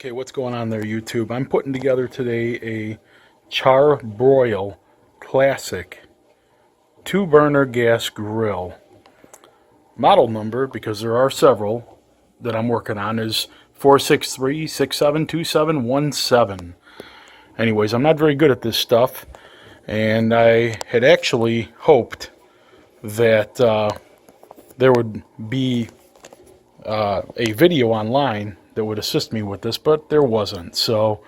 Okay, what's going on there, YouTube? I'm putting together today a Char-Broil Classic 2-burner gas grill. Model number, because there are several that I'm working on, is 463672717. Anyways, I'm not very good at this stuff, and I had actually hoped that there would be a video online that would assist me with this, but there wasn't. So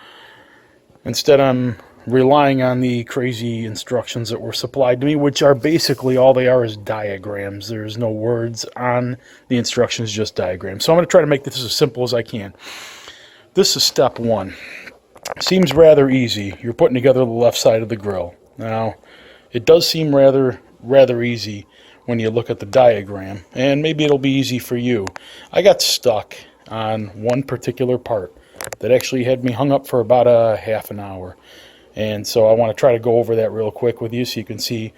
instead, I'm relying on the crazy instructions that were supplied to me, which are basically all they are is diagrams. There's no words on the instructions, just diagrams. So I'm going to try to make this as simple as I can. This is step one. Seems rather easy. You're putting together the left side of the grill. Now, it does seem rather easy when you look at the diagram, and maybe it'll be easy for you. I got stuck on one particular part that actually had me hung up for about a half an hour, and so I want to try to go over that real quick with you so you can see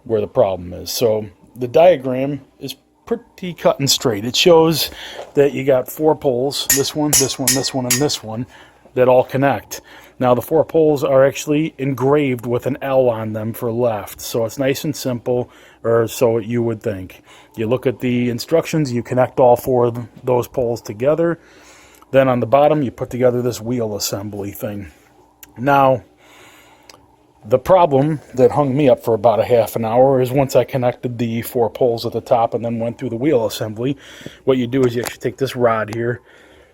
where the problem is. So the diagram is pretty cut and straight. It shows that you got 4 poles, this one, this one, this one, and this one, that all connect. Now the 4 poles are actually engraved with an L on them for left, so it's nice and simple, or so you would think. You look at the instructions, you connect all 4 of those poles together, then on the bottom you put together this wheel assembly thing. Now the problem that hung me up for about a half an hour is once I connected the 4 poles at the top and then went through the wheel assembly, what you do is you actually take this rod here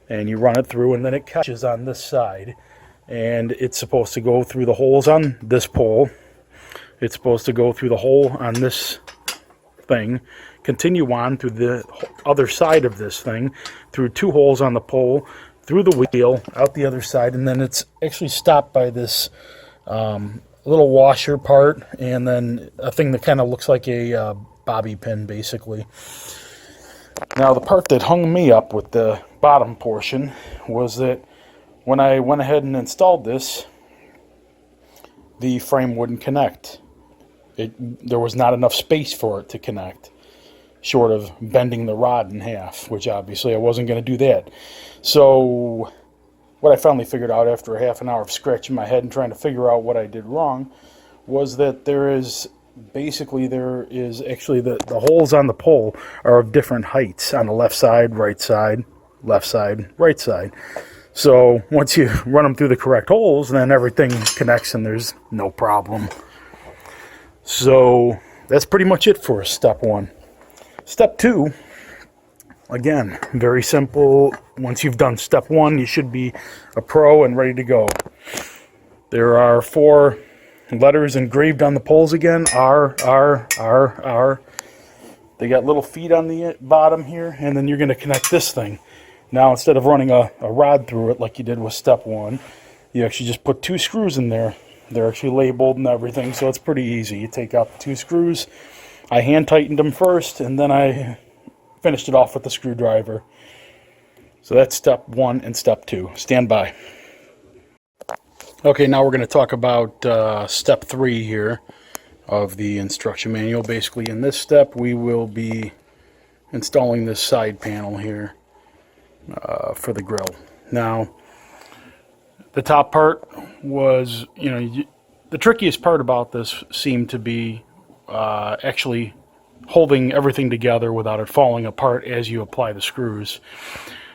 and you run it through, and then it catches on this side, and it's supposed to go through the holes on this pole. It's supposed to go through the hole on this thing, continue on through the other side of this thing, through 2 holes on the pole, through the wheel, out the other side, and then it's actually stopped by this little washer part, and then a thing that kind of looks like a bobby pin, basically. Now, the part that hung me up with the bottom portion was that when I went ahead and installed this, the frame wouldn't connect. There was not enough space for it to connect, short of bending the rod in half, which obviously I wasn't going to do that. So what I finally figured out after a half an hour of scratching my head and trying to figure out what I did wrong was that there is actually the holes on the pole are of different heights on the left side, right side, right side. So once you run them through the correct holes, then everything connects and there's no problem. So that's pretty much it for step 1. Step 2, again, very simple. Once you've done step 1, you should be a pro and ready to go. There are 4 letters engraved on the poles again, R, R, R, R. They got little feet on the bottom here, and then you're going to connect this thing. Now, instead of running a rod through it like you did with step 1, you actually just put 2 screws in there. They're actually labeled and everything, so it's pretty easy. You take out the 2 screws. I hand tightened them first, and then I finished it off with the screwdriver. So that's step 1 and step 2. Stand by. Okay, now we're going to talk about step 3 here of the instruction manual. Basically, in this step, we will be installing this side panel here for the grill. Now, the top part was, the trickiest part about this seemed to be actually holding everything together without it falling apart as you apply the screws.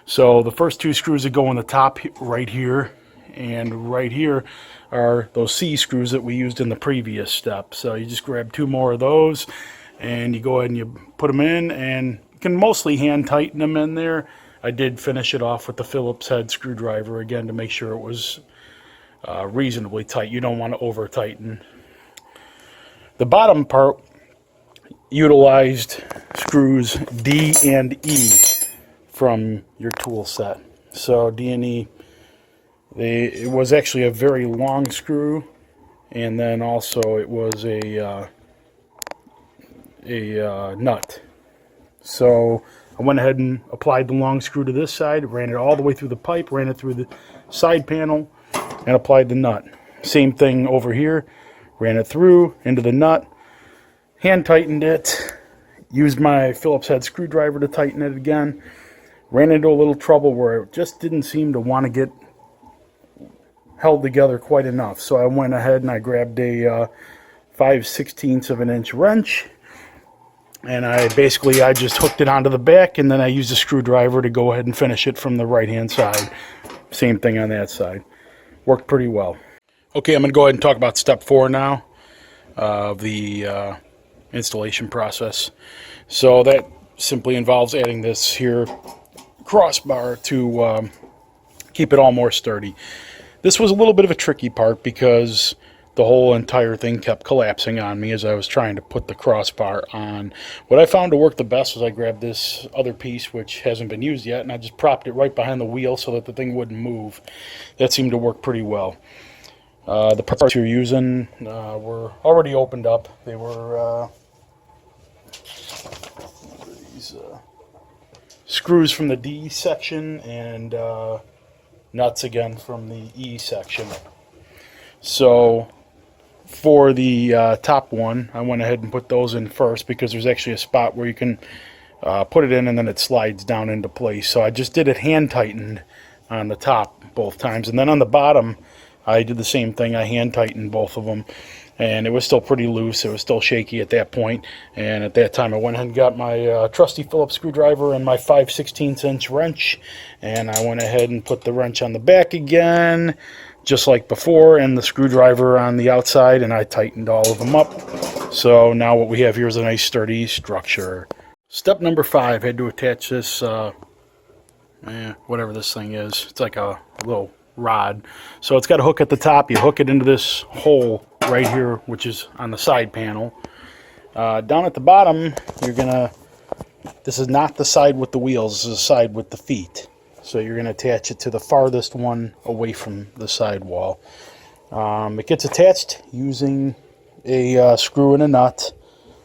So the first 2 screws that go in the top right here and right here are those C screws that we used in the previous step. So you just grab 2 more of those and you go ahead and you put them in, and you can mostly hand tighten them in there. I did finish it off with the Phillips head screwdriver again to make sure it was reasonably tight. You don't want to over tighten. The bottom part utilized screws D and E from your tool set. So D and E, it was actually a very long screw, and then also it was a nut. So I went ahead and applied the long screw to this side, ran it all the way through the pipe, ran it through the side panel, and applied the nut. Same thing over here, ran it through into the nut, hand tightened it, used my Phillips head screwdriver to tighten it again, ran into a little trouble where it just didn't seem to want to get held together quite enough. So I went ahead and I grabbed a 5/16 of an inch wrench, and I just hooked it onto the back, and then I used a screwdriver to go ahead and finish it from the right hand side. Same thing on that side. Worked pretty well. Okay, I'm going to go ahead and talk about step 4 now of the installation process. So that simply involves adding this here crossbar to keep it all more sturdy. This was a little bit of a tricky part because the whole entire thing kept collapsing on me as I was trying to put the crossbar on. What I found to work the best was I grabbed this other piece, which hasn't been used yet, and I just propped it right behind the wheel so that the thing wouldn't move. That seemed to work pretty well. The parts you're using were already opened up. They were these screws from the D section and nuts again from the E section. So for the top one, I went ahead and put those in first because there's actually a spot where you can put it in and then it slides down into place. So I just did it hand tightened on the top both times, and then on the bottom I did the same thing. I hand tightened both of them, and it was still pretty loose. It was still shaky at that point, and at that time I went ahead and got my trusty Phillips screwdriver and my 5/16 inch wrench, and I went ahead and put the wrench on the back again just like before, and the screwdriver on the outside, and I tightened all of them up. So now what we have here is a nice sturdy structure. Step number 5, I had to attach this whatever this thing is. It's like a little rod. So it's got a hook at the top. You hook it into this hole right here, which is on the side panel. Down at the bottom, this is not the side with the wheels, this is the side with the feet. So you're going to attach it to the farthest one away from the sidewall. It gets attached using a screw and a nut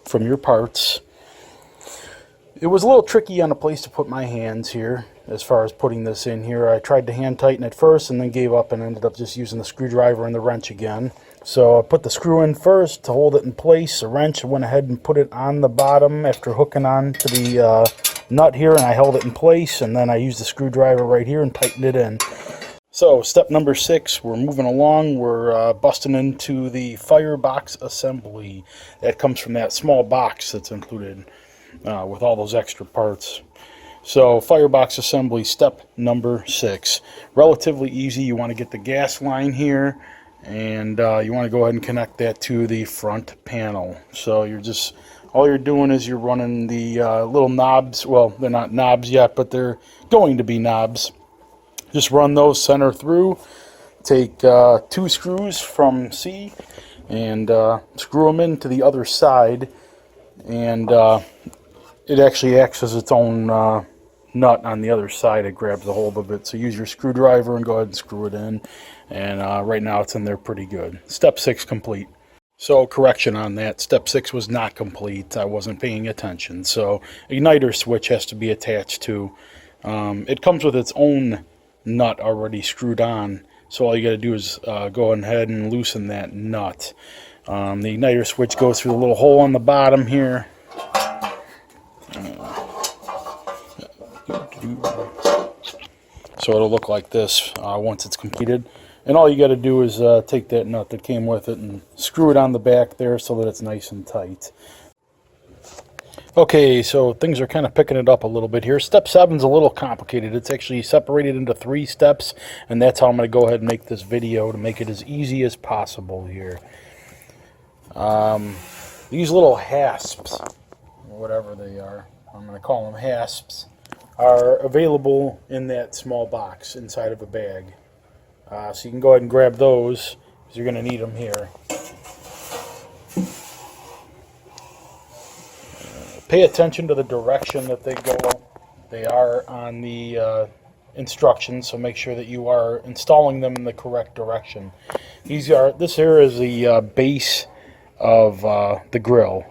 from your parts. It was a little tricky on the place to put my hands here as far as putting this in here. I tried to hand tighten it first and then gave up and ended up just using the screwdriver and the wrench again. So I put the screw in first to hold it in place. The wrench, I went ahead and put it on the bottom after hooking on to the nut here, and I held it in place, and then I used the screwdriver right here and tightened it in. So step number 6, we're moving along. We're busting into the Firebox assembly. That comes from that small box that's included with all those extra parts. So Firebox assembly, step number 6. Relatively easy. You want to get the gas line here, and you want to go ahead and connect that to the front panel. So all you're doing is you're running the little knobs. Well, they're not knobs yet, but they're going to be knobs. Just run those center through. Take 2 screws from C and screw them into the other side, and it actually acts as its own nut on the other side. It grabs a hold of it. So use your screwdriver and go ahead and screw it in, and right now it's in there pretty good. Step 6 complete. So correction on that, step 6 was not complete. I wasn't paying attention. So igniter switch has to be attached to. It comes with its own nut already screwed on. So all you got to do is go ahead and loosen that nut. The igniter switch goes through the little hole on the bottom here. So it'll look like this once it's completed. And all you got to do is take that nut that came with it and screw it on the back there so that it's nice and tight. Okay, so things are kind of picking it up a little bit here. Step 7 is a little complicated. It's actually separated into 3 steps, and that's how I'm going to go ahead and make this video to make it as easy as possible here. These little hasps, or whatever they are, I'm going to call them hasps, are available in that small box inside of a bag. So you can go ahead and grab those because you're going to need them here. Pay attention to the direction that they go. They are on the instructions, so make sure that you are installing them in the correct direction. This here is the base of the grill.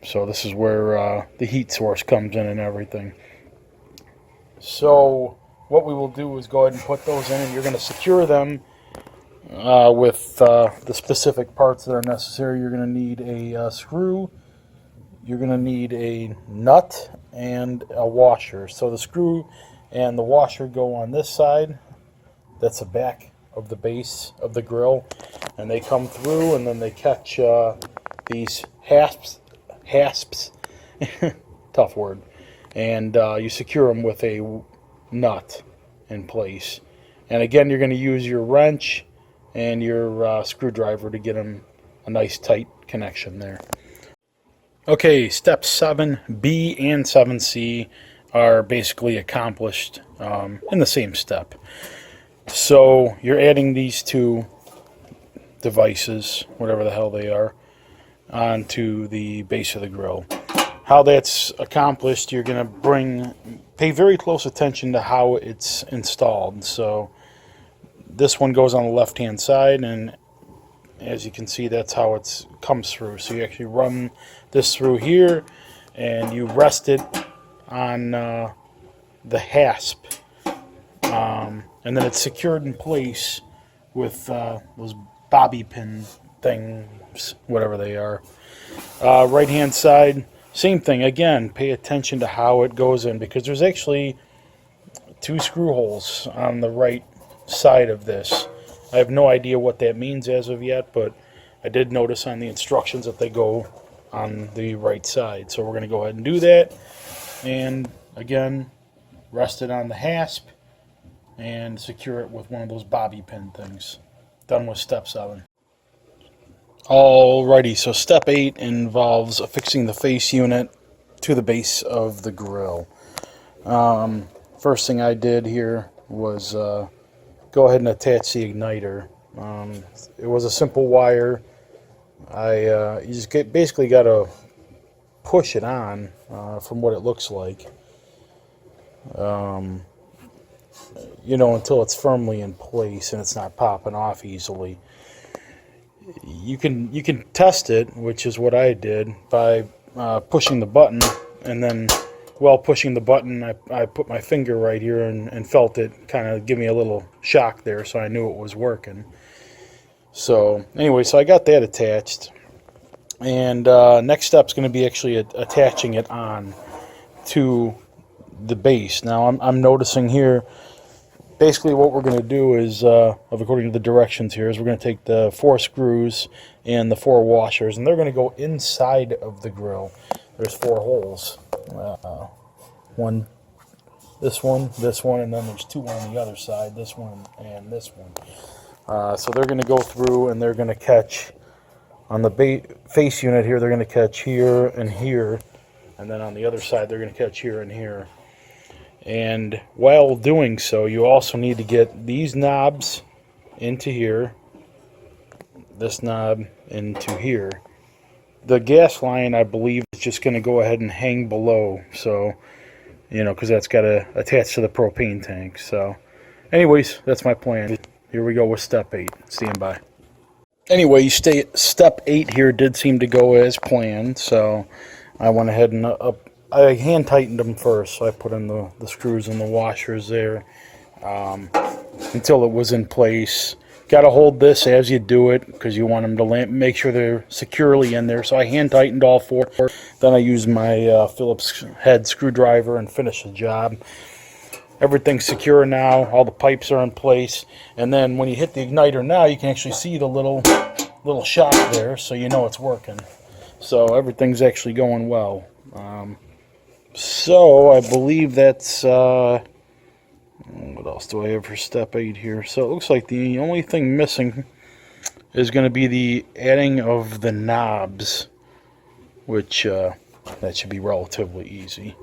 So this is where the heat source comes in and everything. So what we will do is go ahead and put those in, and you're going to secure them with the specific parts that are necessary. You're going to need a screw, you're going to need a nut, and a washer. So the screw and the washer go on this side. That's the back of the base of the grill, and they come through, and then they catch these hasps, tough word, and you secure them with a nut in place. And again, you're going to use your wrench and your screwdriver to get them a nice tight connection there. Okay, step 7B and 7C are basically accomplished in the same step. So you're adding these two devices, whatever the hell they are, onto the base of the grill. How that's accomplished, you're going to pay very close attention to how it's installed. So this one goes on the left hand side, and as you can see, that's how it comes through. So you actually run this through here, and you rest it on the hasp, and then it's secured in place with those bobby pin things, whatever they are. Right hand side, same thing. Again, pay attention to how it goes in, because there's actually 2 screw holes on the right side of this. I have no idea what that means as of yet, but I did notice on the instructions that they go on the right side. So we're going to go ahead and do that. And again, rest it on the hasp and secure it with one of those bobby pin things. Done with step 7. Alrighty, so step 8 involves affixing the face unit to the base of the grill. First thing I did here was go ahead and attach the igniter. It was a simple wire. You just basically got to push it on from what it looks like, until it's firmly in place and it's not popping off easily. You can test it, which is what I did, by pushing the button, and then while pushing the button, I put my finger right here and felt it kind of give me a little shock there, so I knew it was working. So anyway, so I got that attached, and next step is going to be actually attaching it on to the base. Now I'm noticing here, basically what we're going to do is, according to the directions here, is we're going to take the 4 screws and the 4 washers, and they're going to go inside of the grill. There's 4 holes. This one, and then there's 2 on the other side, this one and this one. So they're going to go through, and they're going to catch on the face unit here. They're going to catch here and here, and then on the other side they're going to catch here and here. And while doing so, you also need to get these knobs into here, this knob into here. The gas line, I believe, is just going to go ahead and hang below, so, because that's got to attach to the propane tank. So, anyways, that's my plan. Here we go with step 8. Stand by. Anyway, step 8 here did seem to go as planned, so I went ahead and I hand tightened them first. So I put in the screws and the washers there until it was in place. Got to hold this as you do it, because you want them to make sure they're securely in there. So I hand tightened all 4. Then I used my Phillips head screwdriver and finished the job. Everything's secure now. All the pipes are in place. And then when you hit the igniter now, you can actually see the little shock there, so you know it's working. So everything's actually going well. So I believe that's... what else do I have for step 8 here? So it looks like the only thing missing is going to be the adding of the knobs, which that should be relatively easy.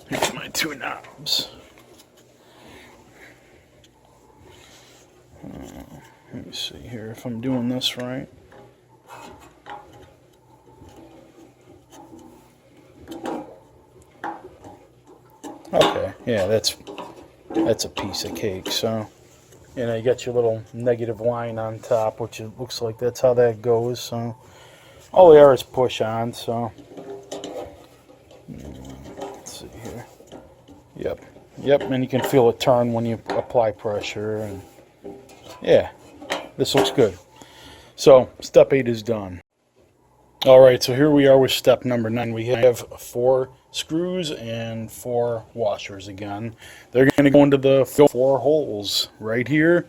Here's my 2 knobs. Let me see here if I'm doing this right. Okay, yeah, that's a piece of cake. So, you got your little negative line on top, which it looks like that's how that goes. So, all they are is push on. So, let's see here. Yep, and you can feel it turn when you apply pressure, and yeah, this looks good. So, step 8 is done. All right, so here we are with step number 9. We have 4 screws and 4 washers again. They're going to go into the 4 holes right here.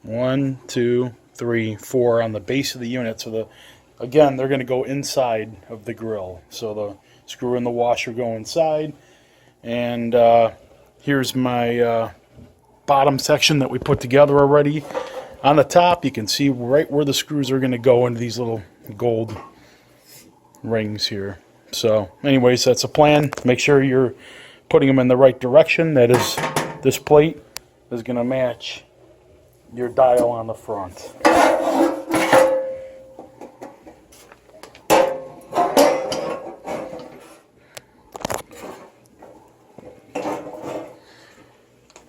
1, 2, 3, 4 on the base of the unit. So again, they're going to go inside of the grill. So the screw and the washer go inside. And here's my bottom section that we put together already. On the top, you can see right where the screws are going to go into these little gold rings here. So anyways, that's a plan. Make sure you're putting them in the right direction. That is, this plate is going to match your dial on the front.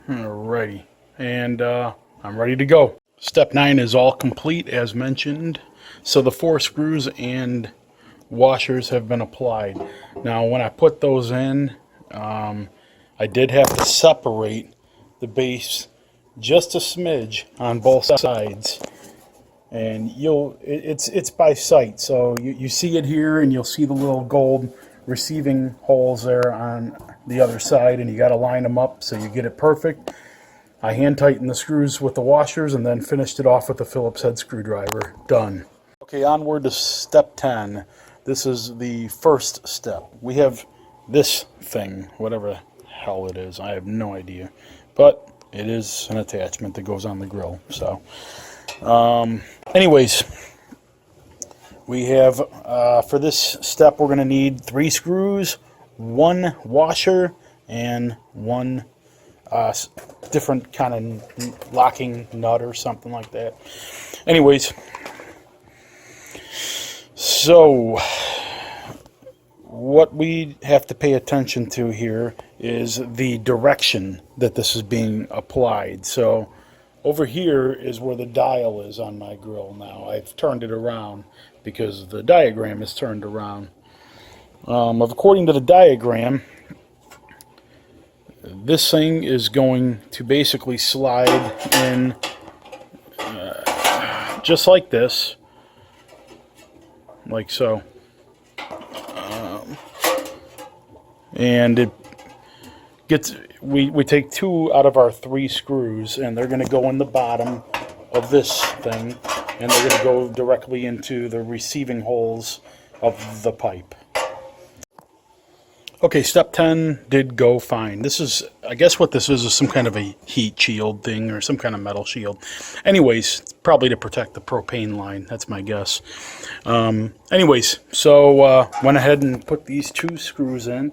Alrighty, and I'm ready to go. Step 9 is all complete as mentioned. So the 4 screws and washers have been applied. Now when I put those in, I did have to separate the base just a smidge on both sides, and it's by sight, so you see it here, and you'll see the little gold receiving holes there on the other side, and you got to line them up so you get it perfect. I hand tightened the screws with the washers and then finished it off with the Phillips head screwdriver. Done. Okay, onward to step 10. This is the first step. We have this thing, whatever the hell it is, I have no idea, but it is an attachment that goes on the grill. So anyways, we have for this step we're going to need 3 screws, 1 washer, and 1 different kind of locking nut or something like that. Anyways, so what we have to pay attention to here is the direction that this is being applied. So over here is where the dial is on my grill now. I've turned it around because the diagram is turned around. According to the diagram, this thing is going to basically slide in just like this, like so. And it gets, we take 2 out of our 3 screws, and they're going to go in the bottom of this thing, and they're going to go directly into the receiving holes of the pipe. Okay, step 10 did go fine. This is, I guess what this is some kind of a heat shield thing or some kind of metal shield. Anyways, probably to protect the propane line. That's my guess. Anyways, so went ahead and put these 2 screws in,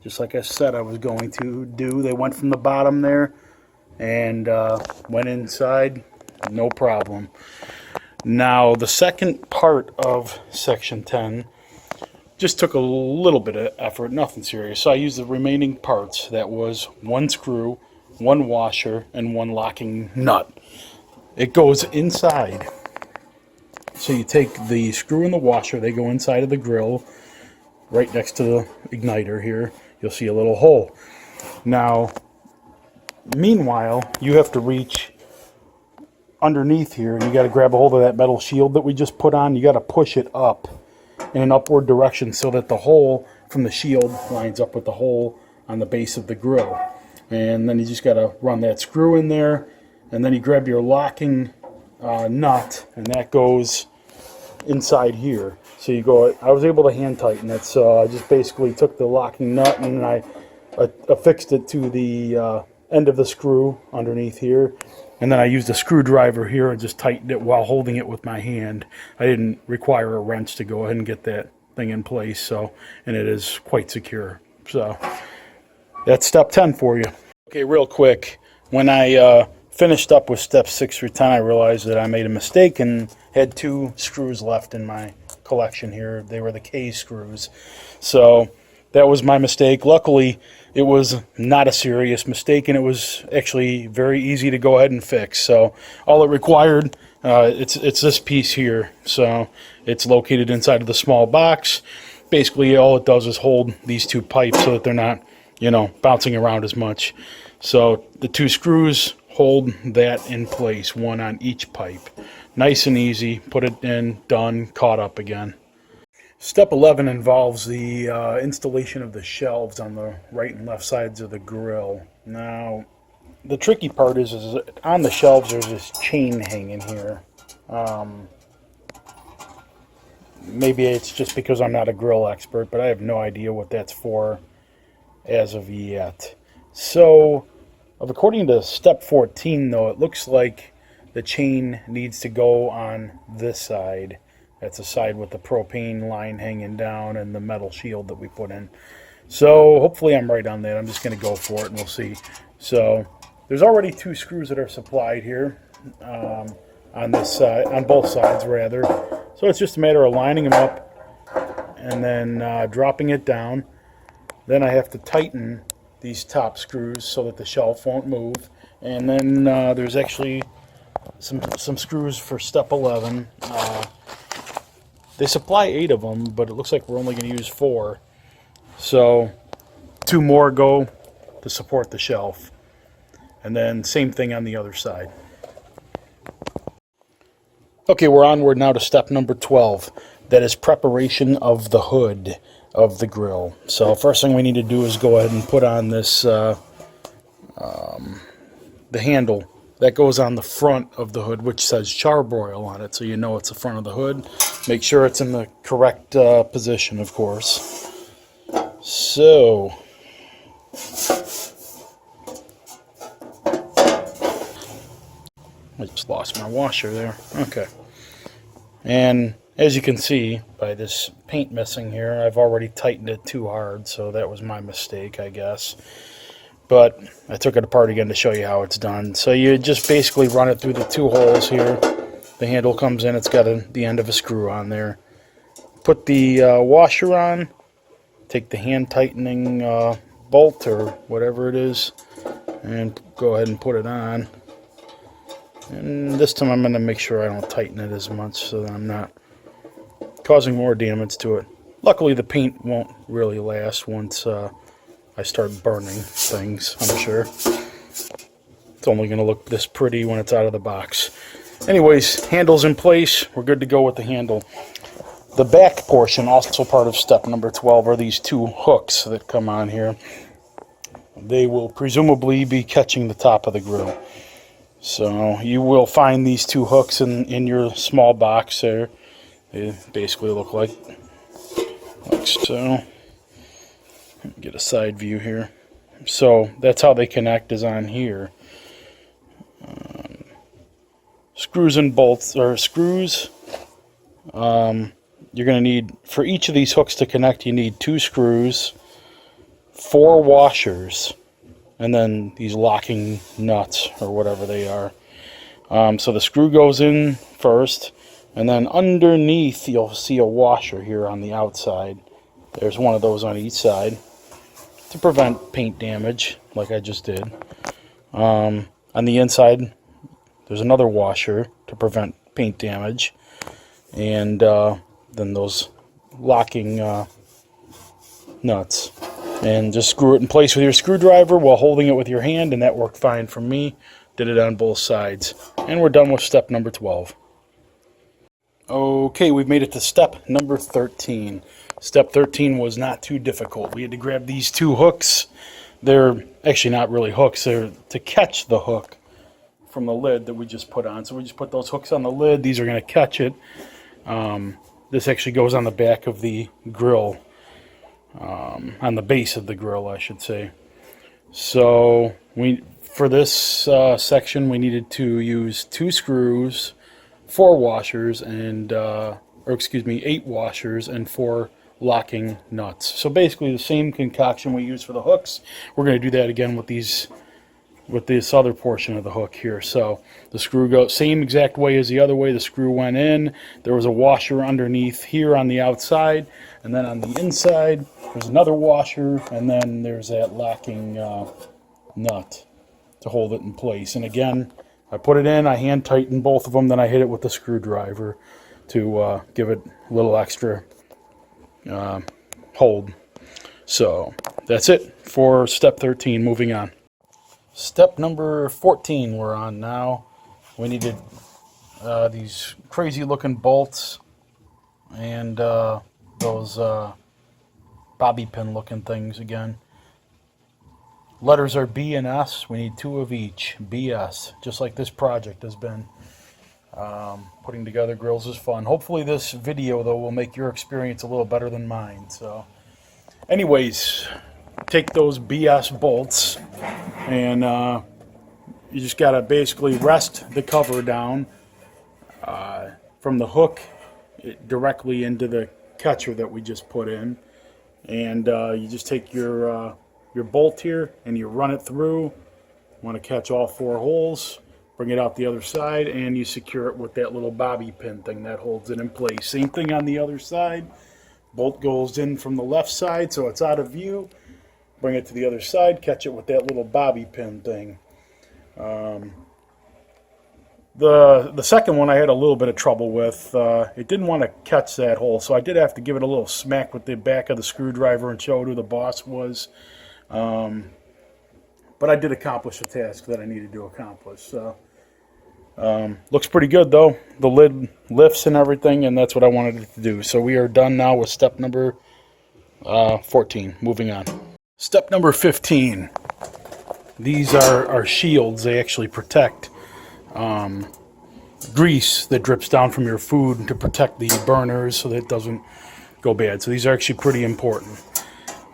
just like I said I was going to do. They went from the bottom there and went inside, no problem. Now, the second part of section 10 just took a little bit of effort, nothing serious. So I used the remaining parts. That was 1 screw, 1 washer, and 1 locking nut. It goes inside. So you take the screw and the washer, they go inside of the grill, right next to the igniter here. You'll see a little hole. Now, meanwhile, you have to reach underneath here, and you got to grab a hold of that metal shield that we just put on. You got to push it up in an upward direction so that the hole from the shield lines up with the hole on the base of the grill. And then you just got to run that screw in there, and then you grab your locking nut, and that goes inside here. So you go, I was able to hand tighten it, so I just basically took the locking nut and I affixed it to the end of the screw underneath here, and then I used a screwdriver here and just tightened it while holding it with my hand. I didn't require a wrench to go ahead and get that thing in place, so, and it is quite secure. So that's step 10 for you. Okay, real quick, when I finished up with step 6 through 10, I realized that I made a mistake and had 2 screws left in my collection here. They were the K screws. So that was my mistake. Luckily, it was not a serious mistake, and it was actually very easy to go ahead and fix. So all it required, it's this piece here. So it's located inside of the small box. Basically, all it does is hold these 2 pipes so that they're not, you know, bouncing around as much. So the 2 screws hold that in place, 1 on each pipe. Nice and easy. Put it in, done, caught up again. Step 11 involves the installation of the shelves on the right and left sides of the grill. Now, the tricky part is on the shelves there's this chain hanging here. Maybe it's just because I'm not a grill expert, but I have no idea what that's for as of yet. So, according to step 14, though, it looks like the chain needs to go on this side. That's the side with the propane line hanging down and the metal shield that we put in. So hopefully I'm right on that. I'm just going to go for it and we'll see. So there's already 2 screws that are supplied here on this side, on both sides rather. So it's just a matter of lining them up and then dropping it down. Then I have to tighten these top screws so that the shelf won't move. And then there's actually some screws for step 11. They supply 8 of them, but it looks like we're only going to use 4. So 2 more go to support the shelf. And then same thing on the other side. Okay, we're onward now to step number 12. That is preparation of the hood of the grill. So first thing we need to do is go ahead and put on this, the handle that goes on the front of the hood, which says Char-Broil on it, so you know it's the front of the hood. Make sure it's in the correct position, of course. So, I just lost my washer there. Okay. And as you can see by this paint missing here, I've already tightened it too hard, so that was my mistake, I guess. But I took it apart again to show you how it's done. So you just basically run it through the 2 holes here. The handle comes in, it's got the end of a screw on there. Put the washer on, take the hand tightening bolt or whatever it is, and go ahead and put it on. And this time I'm going to make sure I don't tighten it as much so that I'm not causing more damage to it. Luckily the paint won't really last once I start burning things, I'm sure. It's only going to look this pretty when it's out of the box. Anyways, handle's in place. We're good to go with the handle. The back portion, also part of step number 12, are these 2 hooks that come on here. They will presumably be catching the top of the grill. So you will find these 2 hooks in your small box there. They basically look like so. Get a side view here. So that's how they connect, is on here. Screws and bolts, or screws. You're going to need, for each of these hooks to connect, you need 2 screws, 4 washers, and then these locking nuts, or whatever they are. So the screw goes in first, and then underneath you'll see a washer here on the outside. There's one of those on each side to prevent paint damage, like I just did. On the inside, there's another washer to prevent paint damage. And then those locking nuts. And just screw it in place with your screwdriver while holding it with your hand, and that worked fine for me. Did it on both sides. And we're done with step number 12. Okay, we've made it to step number 13. Step 13 was not too difficult. We had to grab these 2 hooks. They're actually not really hooks. They're to catch the hook from the lid that we just put on. So we just put those hooks on the lid. These are going to catch it. This actually goes on the back of the grill. On the base of the grill, I should say. So for this section, we needed to use 2 screws, 4 washers, and 8 washers and 4 locking nuts. So basically the same concoction we use for the hooks, we're going to do that again with this other portion of the hook here. So the screw goes same exact way as the other way. The screw went in. There was a washer underneath here on the outside, and then on the inside there's another washer, and then there's that locking nut to hold it in place. And again, I put it in, I hand tightened both of them, then I hit it with the screwdriver to give it a little extra hold. So that's it for step 13. Moving on. Step number 14 we're on now. We needed these crazy looking bolts and those bobby pin looking things again. Letters are B and S. We need 2 of each. BS, just like this project has been. Putting together grills is fun. Hopefully this video, though, will make your experience a little better than mine. So, anyways, take those BS bolts, and you just got to basically rest the cover down from the hook directly into the catcher that we just put in. And you just take your bolt here and you run it through. You want to catch all 4 holes. Bring it out the other side, and you secure it with that little bobby pin thing that holds it in place. Same thing on the other side. Bolt goes in from the left side, so it's out of view. Bring it to the other side, catch it with that little bobby pin thing. The second one I had a little bit of trouble with. It didn't want to catch that hole, so I did have to give it a little smack with the back of the screwdriver and show who the boss was. But I did accomplish the task that I needed to accomplish. So, looks pretty good though. The lid lifts and everything, and that's what I wanted it to do. So we are done now with step number 14. Moving on. Step number 15. These are shields. They actually protect grease that drips down from your food to protect the burners so that it doesn't go bad. So these are actually pretty important.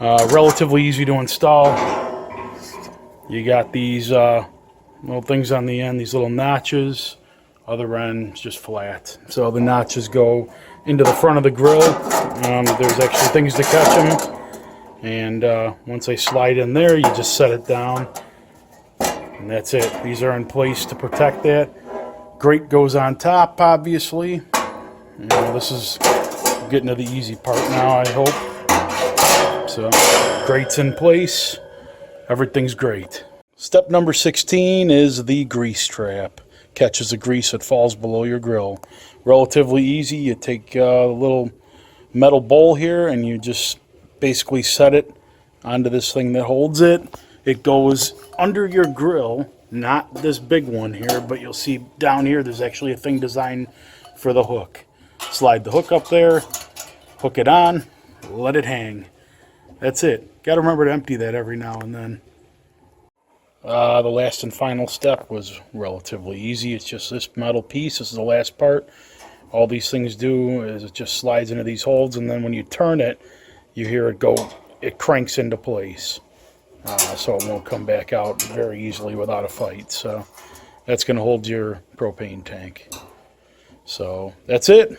Relatively easy to install. You got these little things on the end, these little notches. Other end is just flat. So the notches go into the front of the grill. There's actually things to catch them. And once they slide in there, you just set it down. And that's it. These are in place to protect that. Grate goes on top, obviously. You know, this is getting to the easy part now, I hope. So, grate's in place. Everything's great. Step number 16 is the grease trap. Catches the grease that falls below your grill. Relatively easy. You take a little metal bowl here and you just basically set it onto this thing that holds it. It goes under your grill, not this big one here, but you'll see down here there's actually a thing designed for the hook. Slide the hook up there, hook it on, let it hang. That's it. Got to remember to empty that every now and then. The last and final step was relatively easy. It's just this metal piece. This is the last part. All these things do is it just slides into these holes, and then when you turn it, you hear it go, it cranks into place. So it won't come back out very easily without a fight. So that's going to hold your propane tank. So that's it.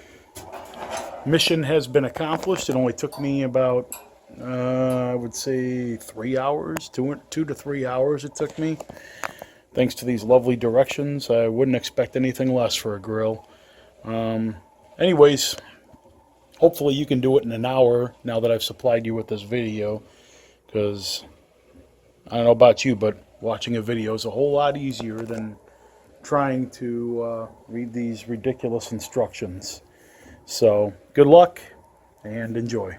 Mission has been accomplished. It only took me about I would say 3 hours, 2 to 3 hours it took me. Thanks to these lovely directions, I wouldn't expect anything less for a grill. Anyways, hopefully you can do it in an hour now that I've supplied you with this video, because I don't know about you, but watching a video is a whole lot easier than trying to read these ridiculous instructions. So good luck and enjoy.